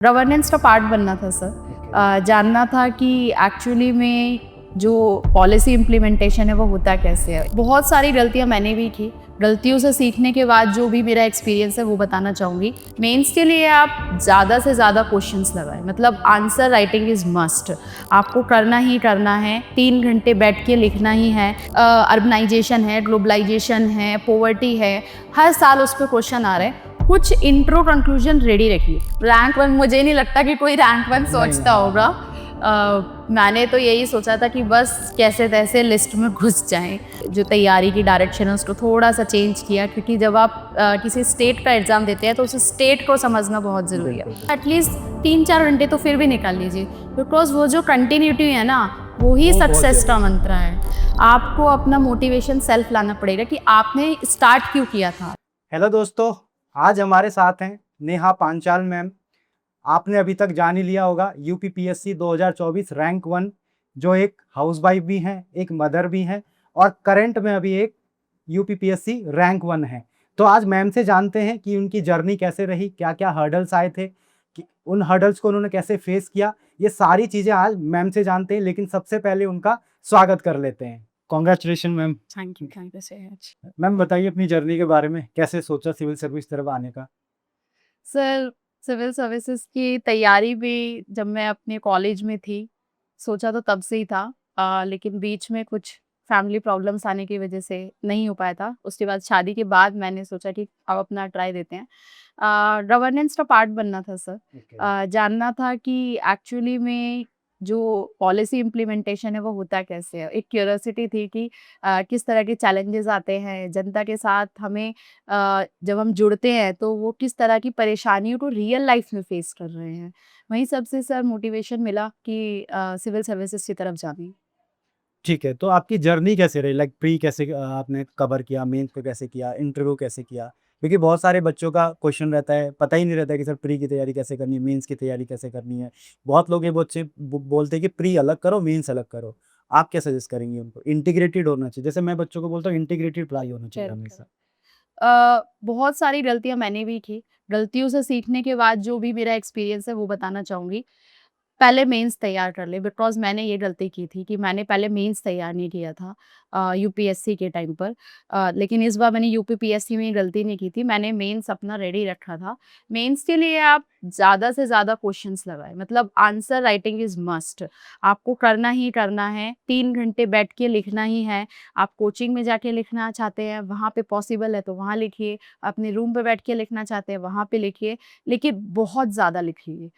Governance का part बनना था सर। जानना था कि एक्चुअली में जो पॉलिसी इम्प्लीमेंटेशन है वो होता कैसे है। बहुत सारी गलतियां मैंने भी की, गलतियों से सीखने के बाद जो भी मेरा एक्सपीरियंस है वो बताना चाहूँगी। मेंस के लिए आप ज़्यादा से ज़्यादा क्वेश्चंस लगाएं, मतलब आंसर राइटिंग इज़ मस्ट। आपको करना ही करना है, 3 घंटे बैठ के लिखना ही है। अर्बनाइजेशन है, ग्लोबलाइजेशन है, पॉवर्टी है, हर साल उस पर क्वेश्चन आ रहे हैं। कुछ इंट्रो कंक्लूजन रेडी रखिए। रैंक 1 मुझे नहीं लगता कि कोई रैंक 1 सोचता होगा। मैंने तो यही सोचा था कि बस कैसे तैसे लिस्ट में घुस जाएं। जो तैयारी की डायरेक्शन है उसको थोड़ा सा चेंज किया, क्योंकि जब आप किसी स्टेट का एग्ज़ाम देते हैं तो उस स्टेट को समझना बहुत ज़रूरी है। एटलीस्ट 3-4 घंटे तो फिर भी निकाल लीजिए, बिकॉज वो जो कंटिन्यूटी है ना, वो ही सक्सेस का मंत्र है। आपको अपना मोटिवेशन सेल्फ लाना पड़ेगा कि आपने स्टार्ट क्यों किया था। हेलो दोस्तों, आज हमारे साथ हैं नेहा पांचाल मैम। आपने अभी तक जान ही लिया होगा यूपीपीएससी 2024 रैंक 1, जो एक हाउसवाइफ भी हैं, एक मदर भी हैं और करंट में अभी एक यूपीपीएससी रैंक 1 है। तो आज मैम से जानते हैं कि उनकी जर्नी कैसे रही, क्या क्या हर्डल्स आए थे, कि उन हर्डल्स को उन्होंने कैसे फेस किया। ये सारी चीज़ें आज मैम से जानते हैं, लेकिन सबसे पहले उनका स्वागत कर लेते हैं। Congratulation ma'am. Thank you so much. Ma'am बताइए अपनी जर्नी के बारे में, कैसे सोचा सिविल सर्विस तरफ आने का। सर, सिविल सर्विसेज की तैयारी भी जब मैं अपने कॉलेज में थी, सोचा तो तब से ही था। लेकिन बीच में कुछ फैमिली प्रॉब्लम्स आने की वजह से नहीं हो पाया था। उसके बाद शादी के बाद मैंने सोचा कि अब अपना ट्राई देते हैं। गवर्नेंस का पार्ट बनना था सर। जानना था कि एक्चुअली में जो पॉलिसी इम्प्लीमेंटेशन है वो होता कैसे है। एक क्यूरियोसिटी थी कि किस तरह के चैलेंजेस आते हैं जनता के साथ। हमें जब हम जुड़ते हैं तो वो किस तरह की परेशानियों को रियल लाइफ में फेस कर रहे हैं। वहीं सबसे सर मोटिवेशन मिला कि सिविल सर्विसेज की तरफ जाने। ठीक है, तो आपकी जर्नी कैसे रही? लाइक प्री कैसे आपने कवर किया, मेंस पे कैसे किया, इंटरव्यू कैसे किया? क्योंकि बहुत सारे बच्चों का क्वेश्चन रहता है, पता ही नहीं रहता है कि सर प्री की तैयारी कैसे करनी है, मेंस की तैयारी कैसे करनी है। बहुत लोग ये बच्चे बोलते हैं कि प्री अलग करो, मेंस अलग करो। आप क्या सजेस्ट करेंगे उनको? इंटीग्रेटेड होना चाहिए, जैसे मैं बच्चों को बोलता हूँ इंटीग्रेटेड पढ़ाई होना चाहिए करेक्ट, हमेशा। करेक्ट। बहुत सारी गलतियाँ मैंने भी की। गलतियों से सीखने के बाद जो भी मेरा एक्सपीरियंस है वो बताना चाहूँगी। पहले मेंस तैयार कर ले, बिकॉज़ मैंने ये गलती की थी कि मैंने पहले मेंस तैयार नहीं किया था यूपीएससी के टाइम पर। लेकिन इस बार मैंने यूपीपीएससी में ये गलती नहीं की थी, मैंने मेंस अपना रेडी रखा था। मेंस के लिए आप ज़्यादा से ज़्यादा क्वेश्चंस लगाएँ, मतलब आंसर राइटिंग इज़ मस्ट। आपको करना ही करना है, 3 घंटे बैठ के लिखना ही है। आप कोचिंग में जाके लिखना चाहते हैं, वहाँ पे पॉसिबल है तो वहाँ लिखिए। अपने रूम पे बैठ के लिखना चाहते हैं, वहाँ पे लिखिए, लेकिन बहुत ज़्यादा लिखिए।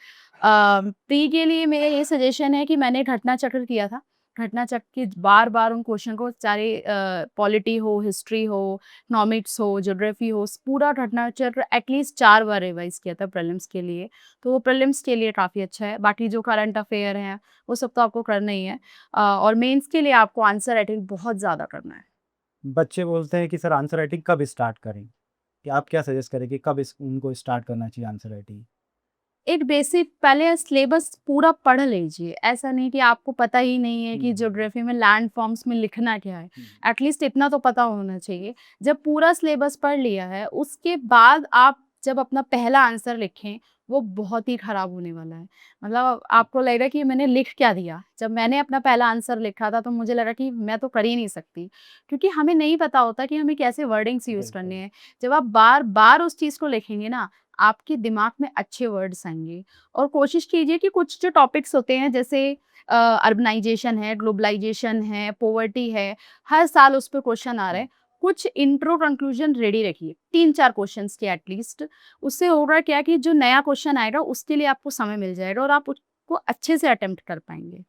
प्री के लिए मेरा ये सजेशन है कि मैंने घटना चक्र किया था। घटना चक्र के बार-बार उन क्वेश्चन को, चाहे पॉलिटी हो, हिस्ट्री हो, इकोनॉमिक्स हो, ज्योग्राफी हो, पूरा घटना चक्र एटलीस्ट 4 बार रिवाइज़ किया था प्रीलिम्स के लिए। तो वो प्रीलिम्स के लिए काफ़ी अच्छा है। बाकी जो करंट अफेयर हैं, वो सब तो आपको करना ही है। और मेंस के लिए आपको आंसर राइटिंग बहुत ज़्यादा करना है। बच्चे बोलते हैं कि सर आंसर राइटिंग कब स्टार्ट करें? कि आप क्या सजेस्ट करें कि कब उनको स्टार्ट करना चाहिए आंसर राइटिंग? एक बेसिक पहले सिलेबस पूरा पढ़ लीजिए। ऐसा नहीं कि आपको पता ही नहीं है कि ज्योग्राफी में लैंड फॉर्म्स में लिखना क्या है। एटलीस्ट इतना तो पता होना चाहिए। जब पूरा सिलेबस पढ़ लिया है, उसके बाद आप जब अपना पहला आंसर लिखें, वो बहुत ही खराब होने वाला है। मतलब आपको लगेगा कि मैंने लिख क्या दिया? जब मैंने अपना पहला आंसर लिखा था तो मुझे लगा कि मैं तो कर ही नहीं सकती। क्योंकि हमें नहीं पता होता कि हमें कैसे वर्डिंग्स यूज़ करने हैं। जब आप बार-बार उस चीज़ को लिखेंगे ना, आपके दिमाग में अच्छे वर्ड्स आएँगे। और कोशिश कीजिए कि कुछ जो टॉपिक्स होते हैं, जैसे अर्बनाइजेशन है, ग्लोबलाइजेशन है, पॉवर्टी है, हर साल उस पे क्वेश्चन आ रहे हैं। कुछ इंट्रो कंक्लूजन रेडी रखिए, 3-4 क्वेश्चन्स के एटलीस्ट। उससे होगा क्या कि जो नया क्वेश्चन आएगा उसके लिए आपको समय मिल जाएगा और आप उसको अच्छे से अटेम्प्ट कर पाएँगे।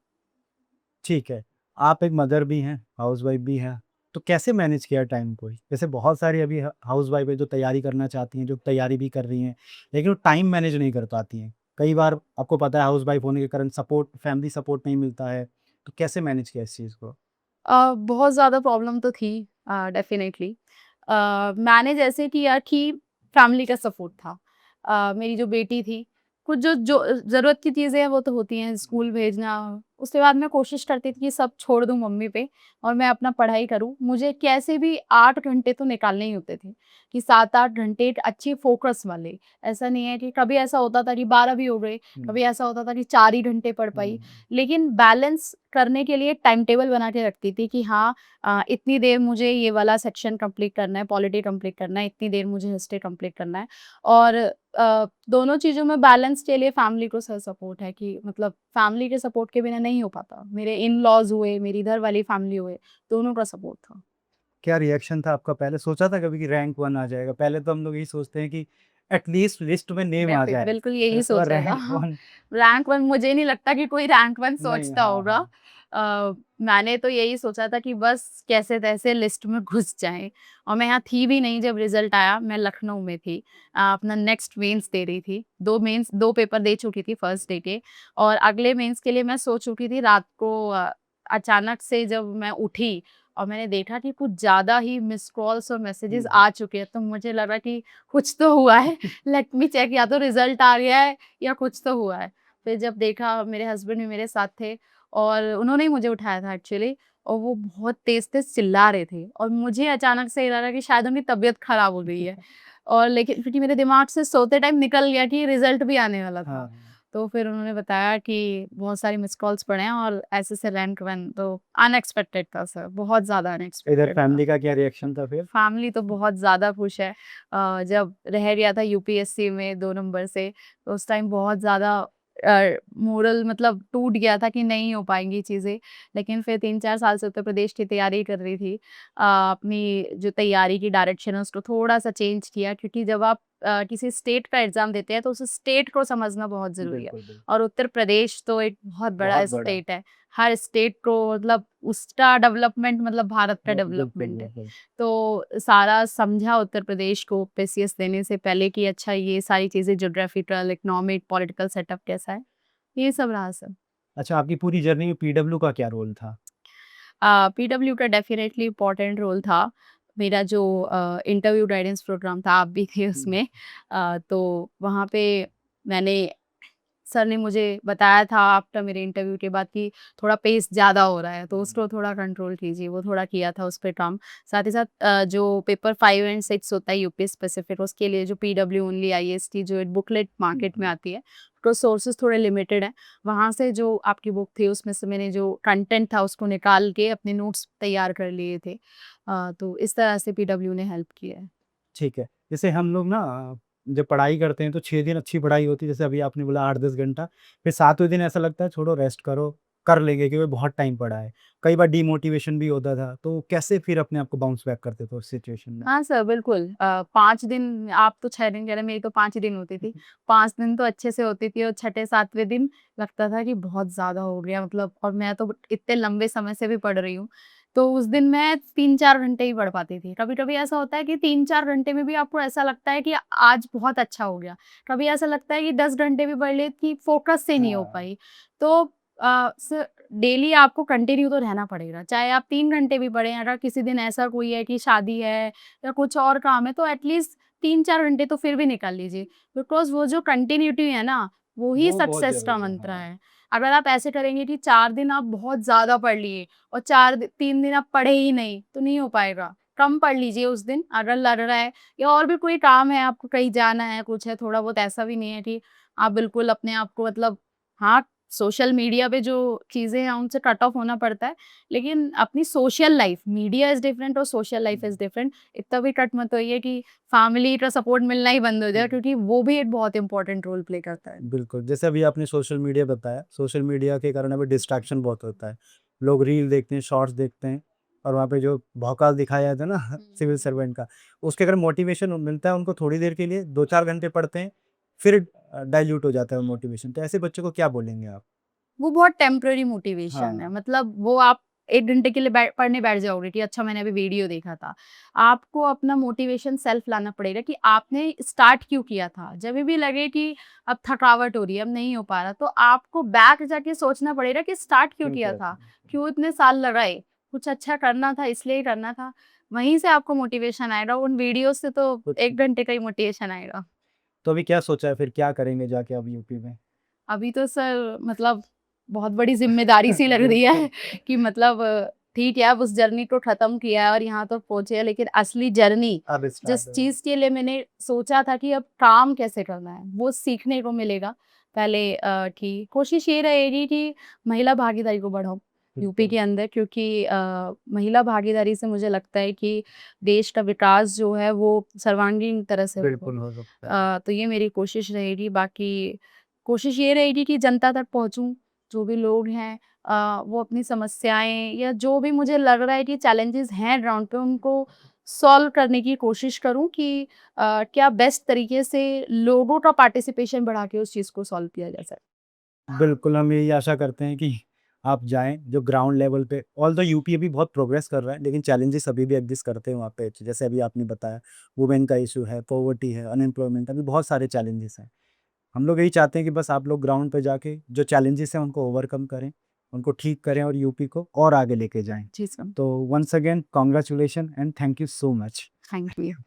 ठीक है। आप एक मदर भी हैं, हाउसवाइफ़ भी हैं, तो कैसे मैनेज किया टाइम को? जैसे बहुत सारी अभी हाउसवाइफ़ है जो तैयारी करना चाहती हैं, जो तैयारी भी कर रही हैं, लेकिन वो टाइम मैनेज नहीं कर पाती हैं। कई बार आपको पता है हाउसवाइफ़ होने के कारण फैमिली सपोर्ट नहीं मिलता है, तो कैसे मैनेज किया इस चीज़ को? बहुत ज़्यादा प्रॉब्लम तो थी डेफ़िनेटली। मैंने जैसे किया कि फैमिली का सपोर्ट था। मेरी जो बेटी थी, कुछ जो ज़रूरत की चीज़ें हैं वो तो होती हैं, स्कूल भेजना, उसके बाद मैं कोशिश करती थी कि सब छोड़ दूँ मम्मी पे और मैं अपना पढ़ाई करूँ। मुझे कैसे भी 8 घंटे तो निकालने ही होते थे, कि 7-8 घंटे एक अच्छी फ़ोकस वाले। ऐसा नहीं है कि कभी ऐसा होता था कि 12 भी हो गए, हुँ, कभी ऐसा होता था कि 4 ही घंटे पढ़ पाई। हुँ, लेकिन बैलेंस करने के लिए एक टाइम टेबल बना के रखती थी कि हाँ, इतनी देर मुझे ये वाला सेक्शन कंप्लीट करना है, पॉलिटी कंप्लीट करना है, इतनी देर मुझे हिस्ट्री कंप्लीट करना है। और दोनों चीज़ों में बैलेंस के लिए फैमिली को सपोर्ट है कि मतलब फैमिली के सपोर्ट के बिना नहीं हो पाता। मेरे इन-लॉज़ हुए, मेरी इधर वाली फैमिली हुए, दोनों का सपोर्ट था। क्या रिएक्शन था आपका? पहले सोचा था कभी कि रैंक 1 आ जाएगा? पहले तो हम लोग यही सोचते हैं कि एटलीस्ट लिस्ट में नेम आ जाए। बिल्कुल यही तो सोचा था। रैंक 1 रैंक 1 मुझे नहीं लगता कि कोई रैंक 1 नहीं, सोचता हाँ, होगा। हाँ। मैंने तो यही सोचा था कि बस कैसे-तैसे लिस्ट में घुस जाएँ और मैं यहाँ थी भी नहीं जब रिज़ल्ट आया, मैं लखनऊ में थी। अपना नेक्स्ट मेंस दे रही थी। 2 पेपर दे चुकी थी फर्स्ट डे के और अगले मेंस के लिए मैं सो चुकी थी रात को। अचानक से जब मैं उठी और मैंने देखा कि कुछ ज़्यादा ही मिस्ड कॉल्स और मैसेजेस हुँ, आ चुके हैं, तो मुझे लगा कि कुछ तो हुआ है। लेट मी चेक, या तो रिजल्ट आ गया है या कुछ तो हुआ है। फिर जब देखा, मेरे हस्बैंड भी मेरे साथ थे और उन्होंने ही मुझे उठाया था एक्चुअली, और वो बहुत तेज़-तेज़ चिल्ला रहे थे और मुझे अचानक से लगा कि शायद उनकी तबीयत खराब हो गई है। और लेकिन क्योंकि मेरे दिमाग से सोते टाइम निकल गया कि रिजल्ट भी आने वाला था। हाँ। तो फिर उन्होंने बताया कि बहुत सारी मिस्ड कॉल्स पड़े हैं और ऐसे-ऐसे रैंक 1, तो अनएक्सपेक्टेड था सर, बहुत ज़्यादा इधर अनएक्सपेक्टेड था। फैमिली का क्या रिएक्शन था फिर? फैमिली तो बहुत ज़्यादा खुश है। जब रह गया था यूपीएससी में 2 नंबर से, तो उस टाइम बहुत ज़्यादा मोरल मतलब टूट गया था कि नहीं हो पाएँगी चीज़ें। लेकिन फिर 3-4 साल से उत्तर प्रदेश की तैयारी कर रही थी। अपनी जो तैयारी की डायरेक्शन है उसको थोड़ा-सा चेंज किया, क्योंकि जब आप किसी स्टेट का एग्ज़ाम देते हैं तो उस स्टेट को समझना बहुत ज़रूरी है। बिल्कुल, बिल्कुल। और उत्तर प्रदेश तो एक बहुत बड़ा बहुत बड़ा। स्टेट है। हर स्टेट को मतलब उसका डेवलपमेंट मतलब भारत का बिल्कुल, डेवलपमेंट है। बिल्कुल। तो सारा समझा उत्तर प्रदेश को पीसीएस देने से पहले कि अच्छा ये सारी चीज़ें ज्योग्राफिकल, इकोनॉमिक, पॉलिटिकल सेटअप कैसा है, ये सब रहा सर। अच्छा, आपकी पूरी जर्नी में पीडब्ल्यू का क्या रोल था? पीडब्ल्यू का डेफ़िनेटली इम्पोर्टेंट रोल था। मेरा जो इंटरव्यू गाइडेंस प्रोग्राम था, आप भी थे हुँ, उसमें। तो वहाँ पे मैंने सर ने मुझे बताया था आफ्टर मेरे इंटरव्यू के बाद कि थोड़ा पेस ज़्यादा हो रहा है, तो हुँ, उसको थोड़ा कंट्रोल कीजिए, वो थोड़ा किया था उस पे काम। साथ ही साथ जो पेपर 5 एंड 6 होता है यूपी स्पेसिफिक, उसके लिए जो पीडब्ल्यू ओनली आईएएसटी जो बुकलेट हुँ, मार्केट में हुँ। आती है, तो सोर्सेज़ थोड़े लिमिटेड हैं। वहाँ से जो आपकी बुक थी उसमें से मैंने जो कंटेंट था उसको निकाल के अपने नोट्स तैयार कर लिए थे। तो इस तरह से पीडब्ल्यू ने हेल्प किया है। ठीक है। जैसे हम लोग ना जब पढ़ाई करते हैं तो 6 दिन अच्छी पढ़ाई होती है, जैसे अभी आपने बोला 8-10 घंटा, फिर 7वें दिन ऐसा लगता है छोड़ो रेस्ट करो, कर लेंगे क्योंकि बहुत टाइम पड़ा है। कई बार डीमोटिवेशन भी होता था, तो कैसे फिर अपने आप को बाउंस बैक करते थे उस सिचुएशन में? हाँ सर, बिल्कुल। 5 दिन, आप तो 6 दिन कह रहे हैं, मेरी तो 5 ही दिन होती थी। 5 दिन तो अच्छे से होती थी और छठे 7वें दिन लगता था कि बहुत ज़्यादा हो गया मतलब, और मैं तो इतने लंबे समय से भी पढ़ रही हूँ। तो उस दिन मैं 3-4 घंटे ही पढ़ पाती थी। कभी-कभी ऐसा होता है कि 3-4 घंटे में भी आपको ऐसा लगता है कि आज बहुत अच्छा हो गया। कभी ऐसा लगता है कि 10 घंटे भी पढ़ लिए कि फ़ोकस से नहीं हो हाँ, पाई। तो डेली आपको कंटिन्यू तो रहना पड़ेगा। चाहे आप 3 घंटे भी पढ़ें, अगर किसी दिन ऐसा कोई है कि शादी है या कुछ और काम है, तो एटलीस्ट 3-4 घंटे तो फिर भी निकाल लीजिए। बिकॉज़ वो जो कंटिन्यूटी है ना, वो ही वो बहुत सक्सेस का ज़रूरी है। मंत्र हाँ, है। अगर आप ऐसे करेंगे कि 4 दिन आप बहुत ज़्यादा पढ़ लिए और 3 दिन आप पढ़े ही नहीं, तो नहीं हो पाएगा। कम पढ़ लीजिए उस दिन, अगर लग रहा है या और भी कोई काम है, आपको कहीं जाना है, कुछ है, थोड़ा बहुत, ऐसा भी नहीं है कि आप बिल्कुल अपने आप को मतलब, हाँ, सोशल मीडिया पे जो चीज़ें हैं उनसे कट ऑफ होना पड़ता है, लेकिन अपनी social life, media is different और सोशल लाइफ इज़ हुँ, डिफरेंट। इतना भी कट मत होइए कि फैमिली का सपोर्ट मिलना ही बंद हो जाए, हुँ। क्योंकि वो भी एक बहुत इम्पोर्टेंट रोल प्ले करता है। बिल्कुल, जैसे अभी आपने सोशल मीडिया बताया, सोशल मीडिया के कारण अभी डिस्ट्रैक्शन बहुत होता है। लोग रील देखते हैं, शॉर्ट्स देखते हैं और वहाँ पे जो भौकाल दिखाया जाता है ना सिविल सर्वेंट का, उसके अगर मोटिवेशन मिलता है उनको थोड़ी देर के लिए, 2-4 घंटे पढ़ते हैं, फिर डाइल्यूट हो जाता है वो मोटिवेशन। तो ऐसे बच्चों को क्या बोलेंगे आप? वो बहुत टेम्परेरी मोटिवेशन है, हाँ, मतलब वो आप 1 घंटे के लिए पढ़ने बैठ जाओगे कि अच्छा मैंने अभी वीडियो देखा था। आपको अपना मोटिवेशन सेल्फ लाना पड़ेगा कि आपने स्टार्ट क्यों किया था? जभी भी लगे कि अब थकावट हो रही है, अब नहीं हो पा रहा, तो आपको बैक जाके सोचना पड़ेगा कि स्टार्ट क्यों क्यों किया किया था? था? क्यों इतने साल लगाए? कुछ अच्छा करना था, इसलिए ही करना था। वहीं से आपको मोटिवेशन आएगा, उन वीडियो से तो कुछ 1 घंटे का ही मोटिवेशन आएगा। तो अभी क्या सोचा है फिर, क्या करेंगे जाके अब यूपी में? अभी तो सर मतलब बहुत बड़ी ज़िम्मेदारी सी लग रही है कि मतलब ठीक है, अब उस जर्नी को ख़त्म किया है और यहाँ तो पहुँचे हैं, लेकिन असली जर्नी अब जिस स्टार्ट चीज़ के लिए मैंने सोचा था कि अब काम कैसे करना है, वो सीखने को मिलेगा। पहले कि कोशिश ये रहेगी कि महिला भागीदारी को बढ़ाऊँ यूपी के अंदर, क्योंकि महिला भागीदारी से मुझे लगता है कि देश का विकास जो है वो सर्वांगीण तरह से होगा। बिल्कुल हो सकता है। तो ये मेरी कोशिश रहेगी। बाकी कोशिश ये रहेगी कि जनता तक पहुँचूँ, जो भी लोग हैं वो अपनी समस्याएँ या जो भी मुझे लग रहा है कि चैलेंजेस हैं ग्राउंड पे, उनको सॉल्व करने की कोशिश करूँ कि क्या बेस्ट तरीके से लोगों का पार्टिसिपेशन बढ़ा के उस चीज़ को सॉल्व किया जा सके। बिल्कुल, हम यही आशा करते हैं कि आप जाएँ, जो ग्राउंड लेवल पे ऑल्दो यूपी अभी बहुत प्रोग्रेस कर रहा है, लेकिन चैलेंजेस अभी भी एग्ज़िस्ट करते हैं वहाँ पे। जैसे अभी आपने बताया, वुमेन का इश्यू है, पॉवर्टी है, अनएम्प्लॉयमेंट, अभी बहुत सारे चैलेंजेस हैं। हम लोग यही चाहते हैं कि बस आप लोग ग्राउंड पे जाके जो चैलेंजेस हैं उनको ओवरकम करें, उनको ठीक करें और यूपी को और आगे लेके जाएँ। जी सर, तो once again congratulation and thank you so much. Thank you.